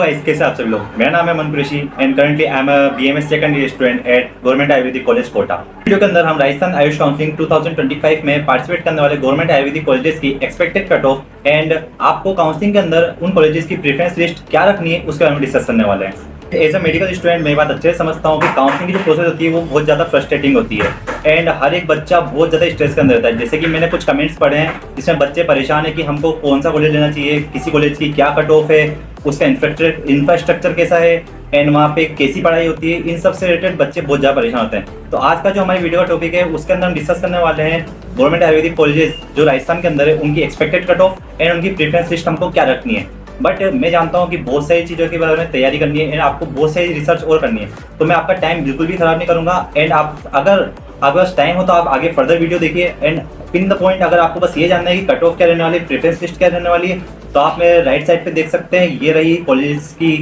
Guys, कैसे आप सभी लोग। मेरा नाम है Manpreet Singh and currently I am a BMS second year student at government ayurvedic college Kota. Video के अंदर हम राजस्थान आयुष काउंसलिंग 2025 में पार्टिसिपेट करने वाले गवर्नमेंट आयुर्वेदिक कॉलेजेस की एक्सपेक्टेड कट ऑफ एंड आपको काउंसलिंग के अंदर उन कॉलेजेस की प्रेफरेंस लिस्ट क्या रखनी है उसके बारे में डिस्कस करने वाले हैं। एज अ मेडिकल स्टूडेंट मैं बात अच्छे से समझता हूँ कि काउंसलिंग की जो प्रोसेस होती है वो बहुत ज़्यादा फ्रस्ट्रेटिंग होती है एंड हर एक बच्चा बहुत ज़्यादा स्ट्रेस के अंदर रहता है। जैसे कि मैंने कुछ कमेंट्स पढ़े हैं जिसमें बच्चे परेशान है कि हमको कौन सा कॉलेज लेना चाहिए, किसी कॉलेज की क्या कट ऑफ है, उसका इंफ्रास्ट्रक्चर कैसा है एंड वहाँ पे कैसी पढ़ाई होती है। इन सब से रिलेटेड बच्चे बहुत ज़्यादा परेशान होते हैं। तो आज का जो हमारी वीडियो का टॉपिक है उसके अंदर हम डिस्कस करने वाले हैं गवर्नमेंट आयुर्वेदिक कॉलेजेस जो राजस्थान के अंदर है उनकी एक्सपेक्टेड कट ऑफ एंड उनकी प्रेफरेंस लिस्ट हमको क्या रखनी है। बट मैं जानता हूँ कि बहुत सारी चीज़ों के बारे में तैयारी करनी है एंड आपको बहुत सारी रिसर्च और करनी है, तो मैं आपका टाइम बिल्कुल भी ख़राब नहीं करूँगा। एंड आप अगर आपके पास टाइम हो तो आप आगे फर्दर वीडियो देखिए एंड पिन द पॉइंट। अगर आपको बस ये जानना है कि कट ऑफ क्या रहने वाली है, प्रेफरेंस लिस्ट क्या रहने वाली है, तो आप मेरे राइट साइड पे देख सकते हैं। ये रही कॉलेज की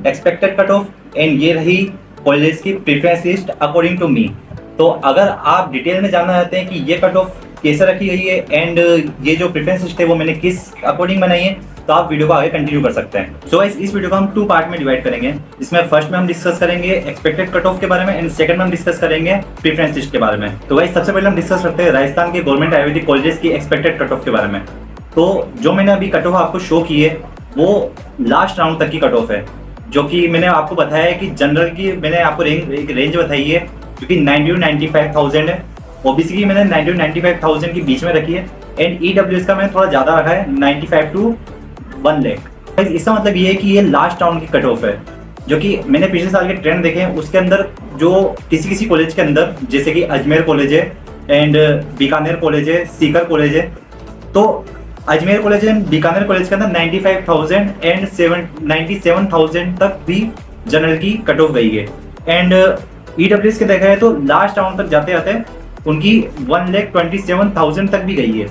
एक्सपेक्टेड कट ऑफ एंड ये रही कॉलेज की preference list according to me. तो अगर आप डिटेल में जानना चाहते हैं कि ये कट ऑफ कैसे रखी गई है एंड ये जो प्रेफरेंस लिस्ट है वो मैंने किस अकॉर्डिंग बनाई है, तो आप वीडियो को आगे कंटिन्यू कर सकते हैं। सो इस वीडियो को हम 2 पार्ट में डिवाइड करेंगे, जिसमें फर्स्ट में हम डिस्कस करेंगे एक्सपेक्टेड कट ऑफ के बारे में एंड सेकंड में हम डिस्कस करेंगे प्रेफरेंस लिस्ट के बारे में। तो गाइस सबसे पहले हम डिस्कस करते हैं राजस्थान के गवर्नमेंट आयुर्वेदिक कॉलेजेस की एक्सपेक्टेड कट ऑफ के बारे में। तो जो मैंने अभी कट ऑफ आपको शो की है वो लास्ट राउंड तक की कट ऑफ है, जो कि मैंने आपको बताया है कि जनरल की मैंने आपको एक रेंज बताई है जो कि 90 to 95,000 है। ओबीसी की मैंने 90 to 95,000 के बीच में रखी है एंड ईडब्ल्यूएस का मैंने थोड़ा ज़्यादा रखा है 95 to 1 लाख। इसका मतलब ये है कि ये लास्ट राउंड की कट ऑफ है, जो कि मैंने पिछले साल के ट्रेंड देखे हैं उसके अंदर जो किसी कॉलेज के अंदर जैसे कि अजमेर कॉलेज है एंड बीकानेर कॉलेज है, सीकर कॉलेज है। तो Ajmer college and Bikaner college के अंदर 95,000 एंड 97,000 तक भी जनरल की कट ऑफ गई है एंड ईडब्ल्यूएस के देखा है तो लास्ट राउंड तक जाते जाते उनकी 1,27,000 तक भी गई है।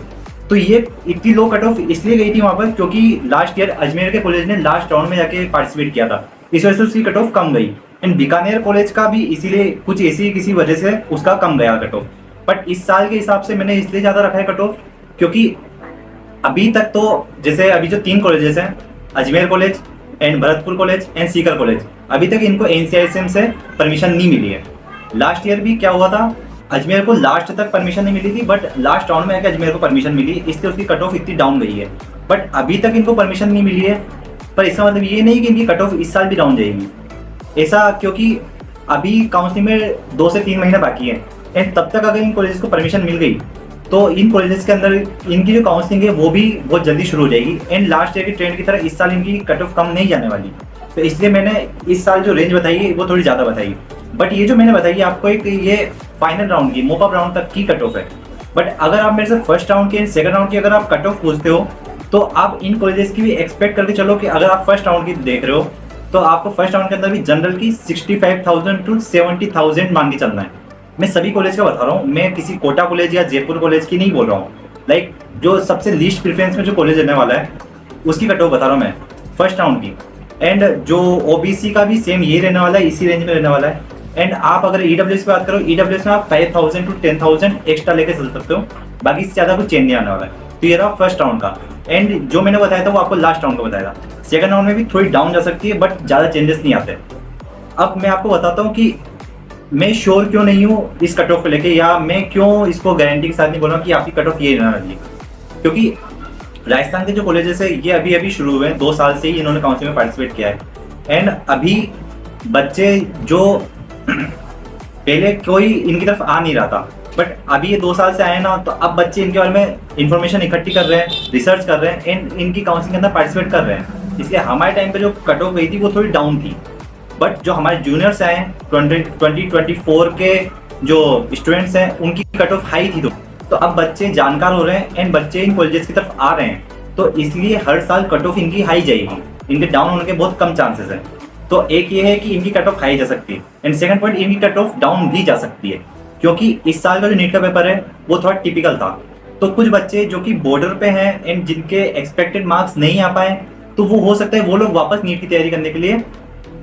तो ये इतनी लो कट ऑफ इसलिए गई थी वहाँ पर क्योंकि लास्ट ईयर अजमेर के कॉलेज ने लास्ट राउंड में जाके पार्टिसिपेट किया था, इस वजह से उसकी कट ऑफ कम गई एंड बीकानेर कॉलेज का भी इसीलिए कुछ ऐसी किसी वजह से उसका कम गया कट ऑफ। बट इस साल के हिसाब से मैंने इसलिए ज़्यादा रखा है कट ऑफ क्योंकि अभी तक तो जैसे अभी जो 3 कॉलेजेस हैं Ajmer college and Bharatpur college and Sikar college, अभी तक इनको NCISM से परमिशन नहीं मिली है। लास्ट ईयर भी क्या हुआ था, अजमेर को लास्ट तक परमिशन नहीं मिली थी बट लास्ट राउंड में आके अजमेर को परमिशन मिली, इसलिए उसकी कट ऑफ इतनी डाउन गई है। बट अभी तक इनको परमिशन नहीं मिली है, पर इसका मतलब ये नहीं कि इनकी कट ऑफ इस साल भी डाउन जाएगी ऐसा, क्योंकि अभी काउंसलिंग में 2 से 3 महीने बाकी है एंड तब तक अगर इन कॉलेजेस को परमिशन मिल गई तो इन कॉलेजेस के अंदर इनकी जो काउंसलिंग है वो भी बहुत जल्दी शुरू हो जाएगी एंड लास्ट ईयर की ट्रेंड की तरह इस साल इनकी कट ऑफ कम नहीं जाने वाली। तो इसलिए मैंने इस साल जो रेंज बताई है वो थोड़ी ज़्यादा बताई, बट ये जो मैंने बताई आपको एक ये फाइनल राउंड की मोपअप राउंड तक की कट ऑफ है। बट अगर आप मेरे से फर्स्ट राउंड की सेकंड राउंड की अगर आप कट ऑफ पूछते हो तो आप इन कॉलेजेस की भी एक्सपेक्ट करके चलो कि अगर आप फर्स्ट राउंड की देख रहे हो तो आपको फर्स्ट राउंड के अंदर भी जनरल की 65,000 to 70,000 मान के चलना है। मैं सभी कॉलेज का बता रहा हूँ, मैं किसी कोटा कॉलेज या जयपुर कॉलेज की नहीं बोल रहा हूँ। लाइक जो सबसे लीस्ट प्रेफरेंस में जो कॉलेज रहने वाला है उसकी कट ऑफ बता रहा हूँ मैं फर्स्ट राउंड की। एंड जो ओबीसी का भी सेम ये रहने वाला है, इसी रेंज में रहने वाला है। एंड आप अगर ईडब्ल्यूएस की बात करो, ईडब्ल्यूएस में आप 5,000 to 10,000 एक्स्ट्रा लेके चल सकते हो, बाकी इससे ज़्यादा कुछ चेंज नहीं आने वाला है। तो ये रहा फर्स्ट राउंड का एंड जो मैंने बताया था वो आपको लास्ट राउंड का बताया था। सेकंड राउंड में भी थोड़ी डाउन जा सकती है बट ज़्यादा चेंजेस नहीं आते। अब मैं आपको बताता हूँ कि मैं श्योर क्यों नहीं हूँ इस कट ऑफ को लेके, या मैं क्यों इसको गारंटी के साथ नहीं बोल रहा हूँ कि आपकी कट ऑफ ये रहने वाली है। क्योंकि राजस्थान के जो कॉलेजेस है ये अभी शुरू हुए हैं, 2 साल से ही इन्होंने काउंसिलिंग में पार्टिसिपेट किया है एंड अभी बच्चे जो पहले कोई इनकी तरफ आ नहीं रहा था बट अभी ये 2 साल से आए ना, तो अब बच्चे इनके बारे में इंफॉर्मेशन इकट्ठी कर रहे हैं, रिसर्च कर रहे हैं एंड इनकी काउंसिलिंग के अंदर पार्टिसिपेट कर रहे हैं। इसलिए हमारे टाइम पे जो कट ऑफ गई थी वो थोड़ी डाउन थी, बट जो हमारे जूनियर्स आए हैं 2024 के जो स्टूडेंट्स हैं उनकी कट ऑफ हाई थी। तो अब बच्चे जानकार हो रहे हैं एंड बच्चे इन कॉलेजेस की तरफ आ रहे हैं, तो इसलिए हर साल कट ऑफ इनकी हाई जाएगी, इनके डाउन होने के बहुत कम चांसेस हैं। तो एक ये है कि इनकी कट ऑफ हाई जा सकती है एंड सेकंड पॉइंट इनकी कट ऑफ डाउन भी जा सकती है, क्योंकि इस साल का जो नीट का पेपर है वो थोड़ा टिपिकल था। तो कुछ बच्चे जो कि बॉर्डर पे हैं एंड जिनके एक्सपेक्टेड मार्क्स नहीं आ पाए, तो वो हो सकता है वो लोग वापस नीट की तैयारी करने के लिए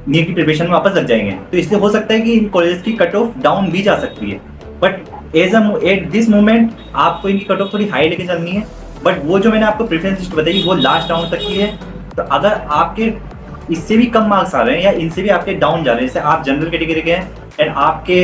नीट की प्रिपरेशन में वापस लग जाएंगे। तो इसलिए हो सकता है कि इन कॉलेज की कट ऑफ डाउन भी जा सकती है, बट एट दिस मोमेंट आपको इनकी कट ऑफ थोड़ी हाई लेके चलनी है। बट वो जो मैंने आपको प्रेफरेंस लिस्ट बताई वो लास्ट राउंड तक की है। तो अगर आपके इससे भी कम मार्क्स आ रहे हैं या इनसे भी आपके डाउन जा रहे हैं, जैसे आप जनरल कैटेगरी के हैं एंड आपके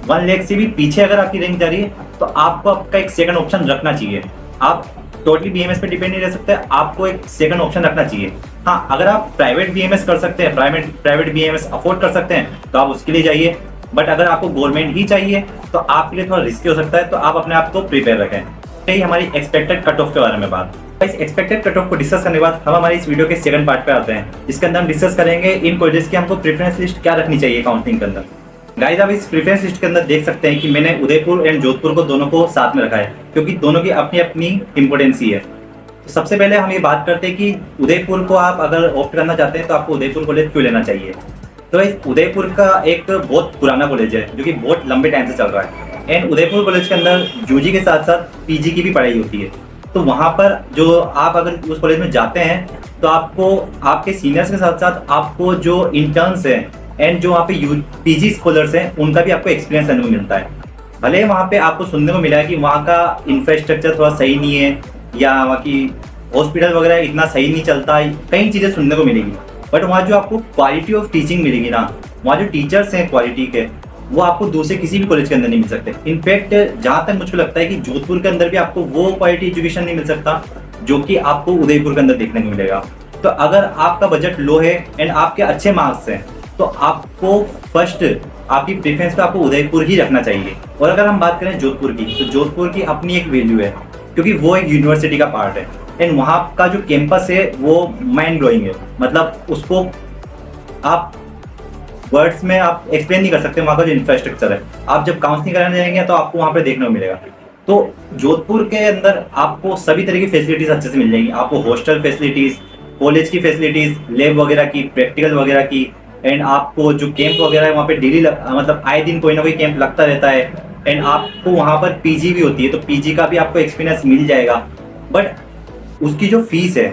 1 लाख से भी पीछे अगर आपकी रैंक जा रही है, तो आपको आपका एक सेकंड ऑप्शन रखना चाहिए। आप टोटली बीएमएस पे डिपेंड नहीं रह सकते, आपको एक सेकंड ऑप्शन रखना चाहिए। हाँ, अगर आप प्राइवेट बीएमएस कर सकते हैं, प्राइवेट बीएमएस अफोर्ड कर सकते हैं, तो आप उसके लिए जाइए। बट अगर आपको गवर्नमेंट ही चाहिए तो आपके लिए थोड़ा रिस्की हो सकता है, तो आप अपने आप को प्रिपेयर रखें। यही हमारी एक्सपेक्टेड कट ऑफ के बारे में बात। इस एक्सपेक्टेड कट ऑफ को डिस्कस करने के बाद हम हमारी इस वीडियो के सेकंड पार्ट पे आते हैं, जिसके अंदर हम डिस्कस करेंगे इन कॉलेजेस की हमको प्रेफरेंस लिस्ट क्या रखनी चाहिए काउंसलिंग के अंदर। गाइस, आप इस प्रेफरेंस लिस्ट के अंदर देख सकते हैं कि मैंने उदयपुर एंड जोधपुर को दोनों को साथ में रखा है, क्योंकि दोनों की अपनी अपनी इंपोर्टेंसी है। तो सबसे पहले हम ये बात करते हैं कि उदयपुर को आप अगर ऑप्ट करना चाहते हैं तो आपको उदयपुर कॉलेज क्यों लेना चाहिए। तो इस उदयपुर का एक बहुत पुराना कॉलेज है जो कि बहुत लंबे टाइम से चल रहा है, एंड उदयपुर कॉलेज के अंदर यूजी के साथ साथ पीजी की भी पढ़ाई होती है। तो वहाँ पर जो आप अगर उस कॉलेज में जाते हैं तो आपको आपके सीनियर्स के साथ साथ आपको जो इंटर्न्स हैं एंड जो वहाँ पे पीजी स्कॉलर्स हैं उनका भी आपको एक्सपीरियंस लेने को मिलता है। भले वहाँ पे आपको सुनने को मिला है कि वहाँ का इंफ्रास्ट्रक्चर थोड़ा सही नहीं है या वहाँ की हॉस्पिटल वगैरह इतना सही नहीं चलता, कई चीज़ें सुनने को मिलेगी, बट वहाँ जो आपको क्वालिटी ऑफ टीचिंग मिलेगी ना, वहाँ जो टीचर्स हैं क्वालिटी के, वो आपको दूसरे किसी भी कॉलेज के अंदर नहीं मिल सकते। इनफैक्ट जहाँ तक मुझको लगता है कि जोधपुर के अंदर भी आपको वो क्वालिटी एजुकेशन नहीं मिल सकता जो कि आपको उदयपुर के अंदर देखने को मिलेगा। तो अगर आपका बजट लो है एंड आपके अच्छे मार्क्स हैं तो आपको फर्स्ट आपकी प्रेफरेंस पे आपको उदयपुर ही रखना चाहिए। और अगर हम बात करें जोधपुर की, तो जोधपुर की अपनी एक वैल्यू है, क्योंकि वो एक यूनिवर्सिटी का पार्ट है एंड वहाँ का जो कैंपस है वो माइंड ब्लोइंग है। मतलब उसको आप वर्ड्स में आप एक्सप्लेन नहीं कर सकते। वहाँ का जो इंफ्रास्ट्रक्चर है, आप जब काउंसलिंग कराने जाएंगे तो आपको वहाँ पे देखने को मिलेगा। तो जोधपुर के अंदर आपको सभी तरह की फैसिलिटीज अच्छे से मिल जाएंगी। आपको हॉस्टल फैसिलिटीज, कॉलेज की फैसिलिटीज, लैब वगैरह की, प्रैक्टिकल वगैरह की, एंड आपको जो कैंप वगैरह है वहाँ पे डेली मतलब आए दिन कोई ना कोई कैंप लगता रहता है। एंड आपको वहाँ पर पीजी भी होती है, तो पीजी का भी आपको एक्सपीरियंस मिल जाएगा, बट उसकी जो फीस है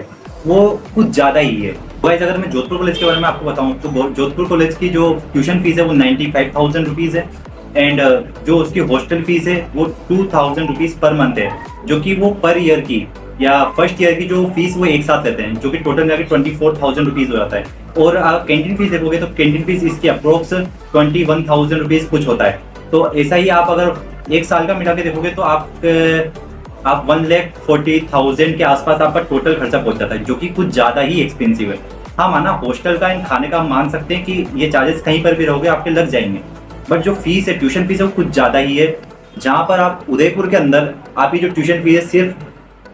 वो कुछ ज़्यादा ही है। गाइस, अगर मैं जोधपुर कॉलेज के बारे में आपको बताऊं तो जोधपुर कॉलेज की जो ट्यूशन फीस है वो 95,000 रुपीज़ है, एंड जो उसकी हॉस्टल फीस है वो 2,000 रुपीज़ पर मंथ है, जो कि वो पर ईयर की या फर्स्ट ईयर की जो फीस वो एक साथ लेते हैं, जो कि टोटल जाकर 24,000 रुपीज़ हो जाता है। और आप कैंटीन फीस देखोगे तो कैंटीन फीस इसकी अप्रोक्स 21,000 रुपीज़ कुछ होता है। तो ऐसा ही आप अगर एक साल का मिला के देखोगे तो आप 1,40,000 के आसपास आपका टोटल खर्चा पहुंच जाता है, जो कि कुछ ज़्यादा ही एक्सपेंसिव है। हाँ, माना हॉस्टल का एंड खाने का हम मान सकते हैं कि ये चार्जेस कहीं पर भी रहोगे आपके लग जाएंगे, बट जो फीस है, ट्यूशन फीस है, वो कुछ ज़्यादा ही है। जहाँ पर आप उदयपुर के अंदर आपकी जो ट्यूशन फीस है सिर्फ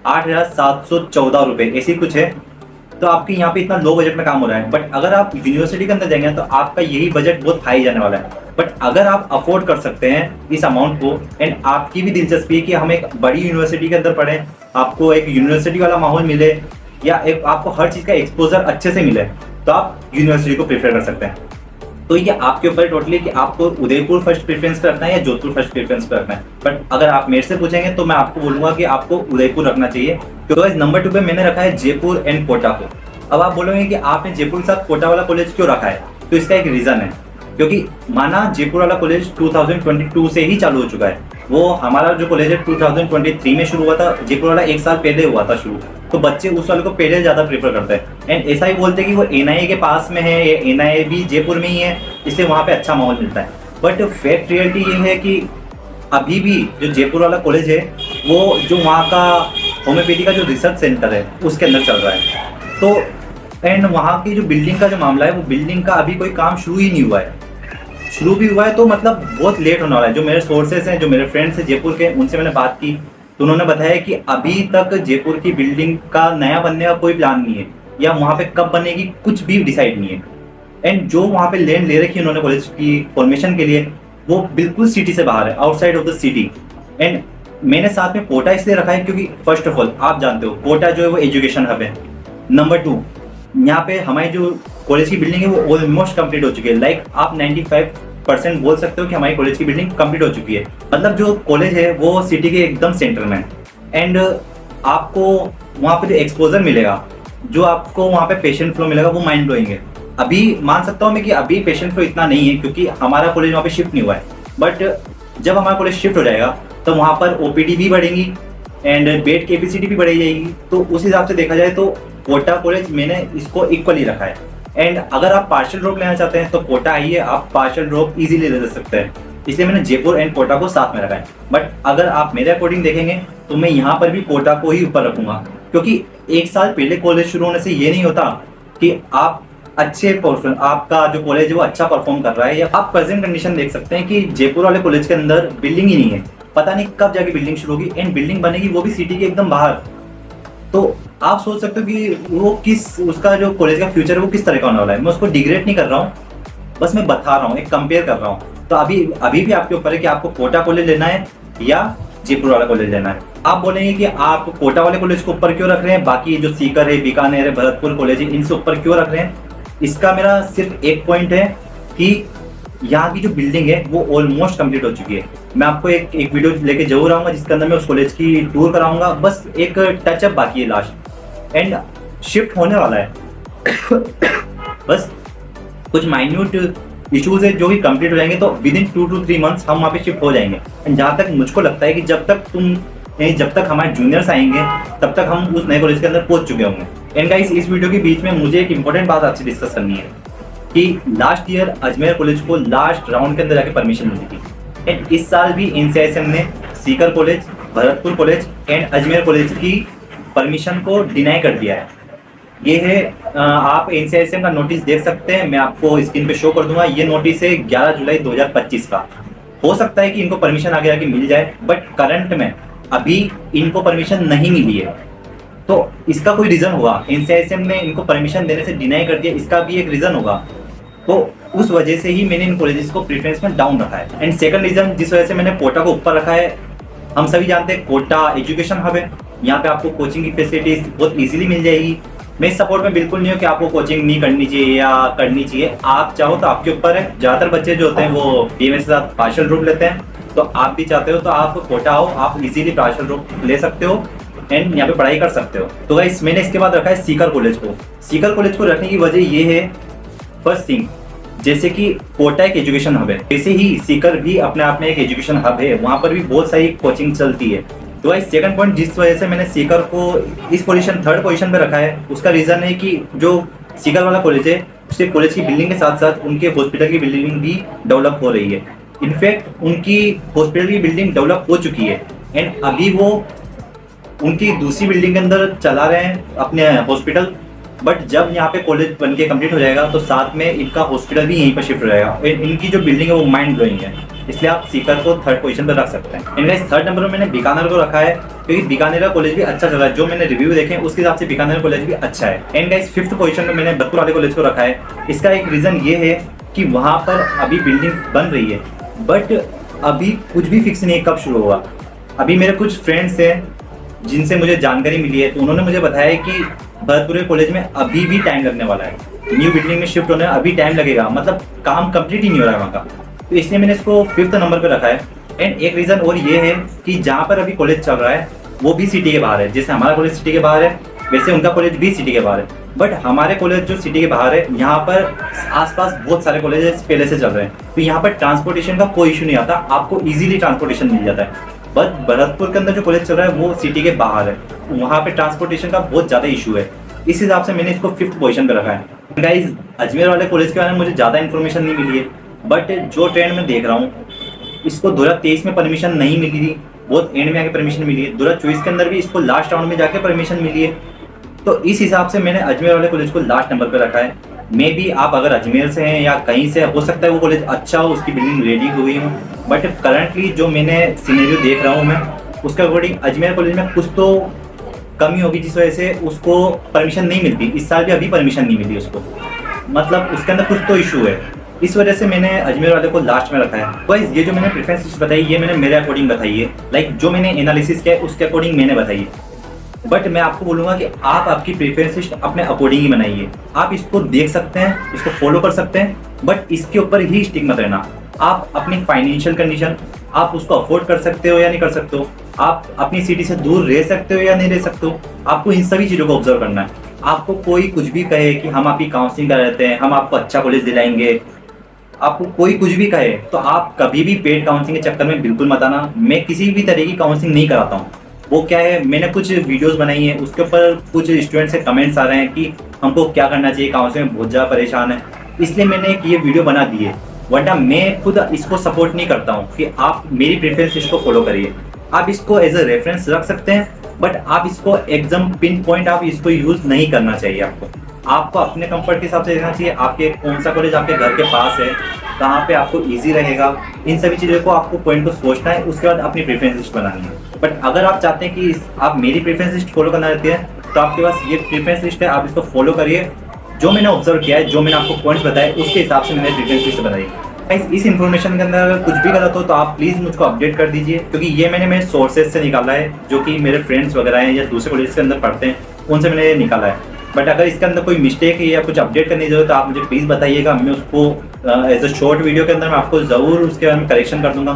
8,714 रुपये ऐसी कुछ है, तो आपकी यहाँ पे इतना लो बजट में काम हो रहा है। बट अगर आप यूनिवर्सिटी के अंदर जाएंगे तो आपका यही बजट बहुत हाई जाने वाला है। बट अगर आप अफोर्ड कर सकते हैं इस अमाउंट को एंड आपकी भी दिलचस्पी है कि हम एक बड़ी यूनिवर्सिटी के अंदर पढ़ें, आपको एक यूनिवर्सिटी वाला माहौल मिले या एक आपको हर चीज़ का एक्सपोजर अच्छे से मिले, तो आप यूनिवर्सिटी को प्रेफर कर सकते हैं। तो ये आपके ऊपर टोटली कि आपको उदयपुर फर्स्ट प्रेफरेंस पे रखना है या जोधपुर फर्स्ट प्रेफरेंस पे रखना है। बट अगर आप मेरे से पूछेंगे तो मैं आपको बोलूँगा कि आपको उदयपुर रखना चाहिए, क्योंकि नंबर 2 पे मैंने रखा है जयपुर एंड कोटा को। अब आप बोलोगे कि आपने जयपुर के साथ कोटा वाला कॉलेज क्यों रखा है, तो इसका एक रीज़न है, क्योंकि माना जयपुर वाला कॉलेज 2022 से ही चालू हो चुका है। वो हमारा जो कॉलेज है 2023 में शुरू हुआ था, जयपुर वाला एक साल पहले हुआ था शुरू, तो बच्चे उस वाले को पहले ज़्यादा प्रेफर करते हैं। एंड ऐसा ही बोलते हैं कि वो एनआईए के पास में है, या एनआईए भी जयपुर में ही है, इसलिए वहाँ पे अच्छा माहौल मिलता है। बट फैक्ट रियलिटी ये है कि अभी भी जो जयपुर वाला कॉलेज है वो जो वहाँ का होम्योपैथी का जो रिसर्च सेंटर है उसके अंदर चल रहा है। तो एंड वहाँ की जो बिल्डिंग का जो मामला है, वो बिल्डिंग का अभी कोई काम शुरू ही नहीं हुआ है। शुरू भी हुआ है तो मतलब बहुत लेट होने वाला है। जो मेरे सोर्सेस हैं, जो मेरे फ्रेंड्स हैं जयपुर के, उनसे मैंने बात की तो उन्होंने बताया कि अभी तक जयपुर की बिल्डिंग का नया बनने का कोई प्लान नहीं है, या वहाँ पे कब बनेगी कुछ भी डिसाइड नहीं है। एंड जो वहाँ पे लैंड ले रखी है उन्होंने कॉलेज की फॉर्मेशन के लिए, वो बिल्कुल सिटी से बाहर है, outside of the city. And मैंने साथ में कोटा इसलिए रखा है क्योंकि फर्स्ट ऑफ ऑल आप जानते हो कोटा जो है वो एजुकेशन हब है। नंबर 2, यहाँ पे हमारी जो कॉलेज की बिल्डिंग है वो ऑलमोस्ट कंप्लीट हो चुकी है। लाइक आप 95% बोल सकते हो कि हमारी कॉलेज की बिल्डिंग कंप्लीट हो चुकी है। मतलब जो कॉलेज है वो सिटी के एकदम सेंटर में है। एंड आपको वहाँ पे जो एक्सपोजर मिलेगा, जो आपको वहाँ पे पेशेंट फ्लो मिलेगा, वो माइंड ब्लोइंग है। अभी मान सकता हूँ मैं कि अभी पेशेंट फ्लो इतना नहीं है क्योंकि हमारा कॉलेज वहाँ पे शिफ्ट नहीं हुआ है, बट जब हमारा कॉलेज शिफ्ट हो जाएगा तो वहाँ पर ओपीडी भी बढ़ेंगी एंड बेड कैपेसिटी भी बढ़ाई जाएगी। तो उस हिसाब से देखा जाए तो कोटा कॉलेज मैंने इसको इक्वली रखा है। एंड अगर आप पार्शियल ड्रॉप लेना चाहते हैं तो कोटा आइए, आप पार्शियल ड्रॉप इजीली ले सकते हैं। इसलिए मैंने जयपुर एंड कोटा को साथ में रखा है। बट अगर आप मेरे अकॉर्डिंग देखेंगे तो मैं यहाँ पर भी कोटा को ही ऊपर रखूंगा, क्योंकि एक साल पहले कॉलेज शुरू होने से ये नहीं होता कि आप अच्छे परफॉर्म, आपका जो कॉलेज है वो अच्छा परफॉर्म कर रहा है। या आप प्रेजेंट कंडीशन देख सकते हैं कि जयपुर वाले कॉलेज के अंदर बिल्डिंग ही नहीं है, पता नहीं कब जाके बिल्डिंग शुरू होगी एंड बिल्डिंग बनेगी वो भी सिटी के एकदम बाहर। तो आप सोच सकते हो कि वो उसका जो कॉलेज का फ्यूचर है वो किस तरह का होने वाला है। मैं उसको डिग्रेड नहीं कर रहा हूँ, बस मैं बता रहा हूँ, एक कंपेयर कर रहा हूँ। तो अभी अभी भी आपके ऊपर है कि आपको कोटा कॉलेज लेना है या जयपुर वाला कॉलेज लेना है। आप बोलेंगे कि आप कोटा वाले कॉलेज को ऊपर क्यों रख रहे हैं, बाकी जो सीकर है, बीकानेर है, भरतपुर कॉलेज है, इनसे ऊपर क्यों रख रहे हैं। इसका मेरा सिर्फ एक पॉइंट है कि यहाँ की जो बिल्डिंग है वो ऑलमोस्ट कंप्लीट हो चुकी है। मैं आपको एक वीडियो लेके जरूर आऊँगा जिसके अंदर मैं उस कॉलेज की टूर कराऊंगा। बस एक टचअप बाकी है लास्ट, एंड शिफ्ट होने वाला है। बस कुछ माइन्यूट इश्यूज है जो भी कंप्लीट हो जाएंगे तो विद इन 2 to 3 मंथ्स हम वहाँ पे शिफ्ट हो जाएंगे। एंड जहाँ तक मुझको लगता है कि जब तक हमारे जूनियर्स आएंगे तब तक हम उस नए कॉलेज के अंदर पहुंच चुके होंगे। एंड गाइस, इस वीडियो के बीच में मुझे एक इंपॉर्टेंट बात आपसे डिस्कस करनी है कि लास्ट ईयर अजमेर कॉलेज को लास्ट राउंड के अंदर जाके परमिशन मिली थी, एंड इस साल भी NCISM ने Sikar college, Bharatpur college and Ajmer college की परमिशन को डिनाई कर दिया है। ये है, आप NCISM का नोटिस देख सकते हैं, मैं आपको स्क्रीन पे शो कर दूंगा। ये नोटिस है 11 जुलाई 2025 का। हो सकता है कि इनको परमिशन आगे आके मिल जाए, बट करंट में अभी इनको परमिशन नहीं मिली है। तो इसका कोई रीजन होगा, NCISM ने इनको परमिशन देने से डिनाई कर दिया, इसका भी एक रीजन होगा। तो उस वजह से ही मैंने इन कॉलेजेस को प्रेफरेंस में डाउन रखा है। एंड सेकंड रीजन जिस वजह से मैंने कोटा को ऊपर रखा है, हम सभी जानते हैं कोटा एजुकेशन हब है। यहाँ पे आपको कोचिंग की फैसिलिटीज बहुत इजीली मिल जाएगी। मैं इस सपोर्ट में बिल्कुल नहीं हूँ कि आपको कोचिंग नहीं करनी चाहिए या करनी चाहिए, आप चाहो तो आपके ऊपर है। ज़्यादातर बच्चे जो होते हैं वो BMS के साथ पार्शियल ड्रॉप लेते हैं, तो आप भी चाहते हो तो आप कोटा आओ, आप इजीली पार्शियल ड्रॉप ले सकते हो एंड यहाँ पे पढ़ाई कर सकते हो। तो गाइस, मैंने इसके बाद रखा है सीकर कॉलेज को। सीकर कॉलेज को रखने की वजह ये है, फर्स्ट थिंग, जैसे कि कोटा एक एजुकेशन हब है, वैसे ही सीकर भी अपने आप में एक एजुकेशन हब है, वहाँ पर भी बहुत सारी कोचिंग चलती है। तो भाई सेकंड पॉइंट जिस वजह से मैंने सीकर को इस पोजीशन, थर्ड पोजीशन पे रखा है, उसका रीज़न है कि जो सीकर वाला कॉलेज है उसके कॉलेज की बिल्डिंग के साथ साथ उनके हॉस्पिटल की बिल्डिंग भी डेवलप हो रही है। इनफैक्ट उनकी हॉस्पिटल की बिल्डिंग डेवलप हो चुकी है एंड अभी वो उनकी दूसरी बिल्डिंग के अंदर चला रहे हैं अपने हॉस्पिटल। बट जब यहाँ पे कॉलेज बन के कम्प्लीट हो जाएगा तो साथ में इनका हॉस्पिटल भी यहीं पर शिफ्ट हो जाएगा। इनकी जो बिल्डिंग है वो माइंड ब्लोइंग है, इसलिए आप सीकर को थर्ड पोजीशन पर रख सकते हैं। एंड गाइस, थर्ड नंबर में मैंने बीकानेर को रखा है, क्योंकि बीकानेर का कॉलेज भी अच्छा चल रहा है। जो मैंने रिव्यू देखे उसके हिसाब से बीकानेर कॉलेज भी अच्छा है। एंड गाइस, फिफ्थ पोजीशन में मैंने भरतपुर वाले कॉलेज को रखा है। इसका एक रीज़न ये है कि वहाँ पर अभी बिल्डिंग बन रही है, बट अभी कुछ भी फिक्स नहीं है कब शुरू होगा। अभी मेरे कुछ फ्रेंड्स हैं जिनसे मुझे जानकारी मिली है, तो उन्होंने मुझे बताया कि भरतपुर कॉलेज में अभी भी टाइम लगने वाला है, न्यू बिल्डिंग में शिफ्ट होने में अभी टाइम लगेगा, मतलब काम कंप्लीट ही नहीं हो रहा है वहाँ का। तो इसलिए मैंने इसको फिफ्थ नंबर पे रखा है। एंड एक रीज़न और ये है कि जहाँ पर अभी कॉलेज चल रहा है वो भी सिटी के बाहर है। जैसे हमारा कॉलेज सिटी के बाहर है, वैसे उनका कॉलेज भी सिटी के बाहर है। बट हमारे कॉलेज जो सिटी के बाहर है, यहाँ पर आसपास बहुत सारे कॉलेजेस पहले से चल रहे हैं, तो यहाँ पर ट्रांसपोर्टेशन का कोई इशू नहीं आता, आपको ईजिली ट्रांसपोर्टेशन मिल जाता है। बट भरतपुर के अंदर जो कॉलेज चल रहा है वो सिटी के बाहर है, वहाँ पे ट्रांसपोर्टेशन का बहुत ज़्यादा इशू है। इस हिसाब से मैंने इसको फिफ्थ पोजीशन पे रखा है। गाइस, अजमेर वाले कॉलेज के बारे में मुझे ज़्यादा इन्फॉर्मेशन नहीं मिली है, बट जो ट्रेंड में देख रहा हूँ, इसको 2023 में परमिशन नहीं मिली थी, बहुत एंड में आके परमिशन मिली है। 2024 के अंदर भी इसको लास्ट राउंड में जाके परमिशन मिली है। तो इस हिसाब से मैंने अजमेर वाले कॉलेज को लास्ट नंबर पर रखा है। मे बी आप अगर अजमेर से हैं या कहीं से, हो सकता है वो कॉलेज अच्छा हो, उसकी बिल्डिंग रेडी हुई हो, बट करंटली जो मैंने सिनेरियो देख रहा हूँ मैं, उसके अकॉर्डिंग अजमेर कॉलेज में कुछ तो कमी होगी जिस वजह से उसको परमिशन नहीं मिलती। इस साल भी अभी परमिशन नहीं मिली उसको, मतलब उसके अंदर कुछ तो इशू है। इस वजह से मैंने अजमेर वाले को लास्ट में रखा है। तो ये जो मैंने प्रेफरेंस लिस्ट बताई, ये मैंने मेरे अकॉर्डिंग बताई है, लाइक जो मैंने एनालिसिस किया है उसके अकॉर्डिंग मैंने बताई है। बट मैं आपको बोलूँगा कि आप आपकी प्रेफरेंस लिस्ट अपने अकॉर्डिंग ही बनाइए। आप इसको देख सकते हैं, इसको फॉलो कर सकते हैं, बट इसके ऊपर ही स्टिक मत रहना। आप अपनी फाइनेंशियल कंडीशन, आप उसको अफोर्ड कर सकते हो या नहीं कर सकते हो, आप अपनी सिटी से दूर रह सकते हो या नहीं रह सकते हो, आपको इन सभी चीज़ों को ऑब्जर्व करना है। आपको कोई कुछ भी कहे कि हम आपकी काउंसलिंग कर देते हैं, हम आपको अच्छा कॉलेज दिलाएंगे, आपको कोई कुछ भी कहे, तो आप कभी भी पेड काउंसलिंग के चक्कर में बिल्कुल मत आना। मैं किसी भी तरह की काउंसलिंग नहीं कराता हूँ। वो क्या है, मैंने कुछ वीडियोस बनाई है, उसके ऊपर कुछ स्टूडेंट से कमेंट्स आ रहे हैं कि हमको क्या करना चाहिए, काउंसलिंग में बहुत ज़्यादा परेशान है, इसलिए मैंने एक ये वीडियो बना दी है। वरना मैं खुद इसको सपोर्ट नहीं करता हूँ कि आप मेरी प्रेफरेंस इसको फॉलो करिए। आप इसको एज अ रेफरेंस रख सकते हैं, बट आप इसको एकदम पिन पॉइंट आप इसको यूज़ नहीं करना चाहिए। आपको अपने कंफर्ट के हिसाब से देना चाहिए। आपके कौन सा कॉलेज आपके घर के पास है, कहाँ पे आपको इजी रहेगा, इन सभी चीज़ों को आपको पॉइंट को सोचना है, उसके बाद अपनी प्रेफरेंस लिस्ट बनानी है। बट अगर आप चाहते हैं कि आप मेरी प्रेफरेंस लिस्ट फॉलो करना चाहते हैं, तो आपके पास ये प्रेफरेंस लिस्ट है, आप इसको फॉलो करिए। जो मैंने ऑब्जर्व किया है, जो मैंने आपको पॉइंट्स बताए, उसके हिसाब से मैंने प्रेफरेंस लिस्ट बनाई। इस इन्फॉर्मेशन के अंदर अगर कुछ भी गलत हो तो आप प्लीज़ मुझको अपडेट कर दीजिए, क्योंकि ये मैंने मेरे सोर्सेज से निकाला है, जो कि मेरे फ्रेंड्स वगैरह हैं या दूसरे कॉलेज के अंदर पढ़ते हैं, उनसे मैंने ये निकाला है। बट अगर इसके अंदर कोई मिस्टेक है या कुछ अपडेट करने की जरूरत है तो आप मुझे प्लीज़ बताइएगा। मैं उसको एज अ शॉर्ट वीडियो के अंदर मैं आपको ज़रूर उसके बारे में करेक्शन कर दूंगा।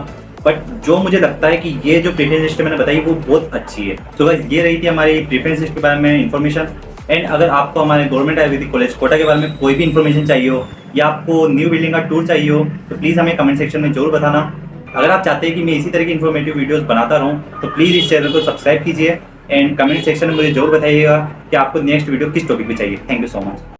बट जो मुझे लगता है कि ये जो प्रेफरेंस लिस्ट मैंने बताई वो बहुत अच्छी है। तो गाइस, ये रही थी हमारी प्रेफरेंस लिस्ट के बारे में इन्फॉर्मेशन। एंड अगर आपको हमारे गवर्नमेंट आयुर्वेदिक कॉलेज कोटा के बारे में कोई भी इन्फॉर्मेशन चाहिए हो या आपको न्यू बिल्डिंग का टूर चाहिए हो, तो प्लीज़ हमें कमेंट सेक्शन में जरूर बताना। अगर आप चाहते हैं कि मैं इसी तरह की इन्फॉर्मेटिव वीडियोस बनाता रहूं, तो प्लीज़ इस चैनल को सब्सक्राइब कीजिए एंड कमेंट सेक्शन में मुझे जरूर बताइएगा कि आपको नेक्स्ट वीडियो किस टॉपिक पे चाहिए। Thank you so much.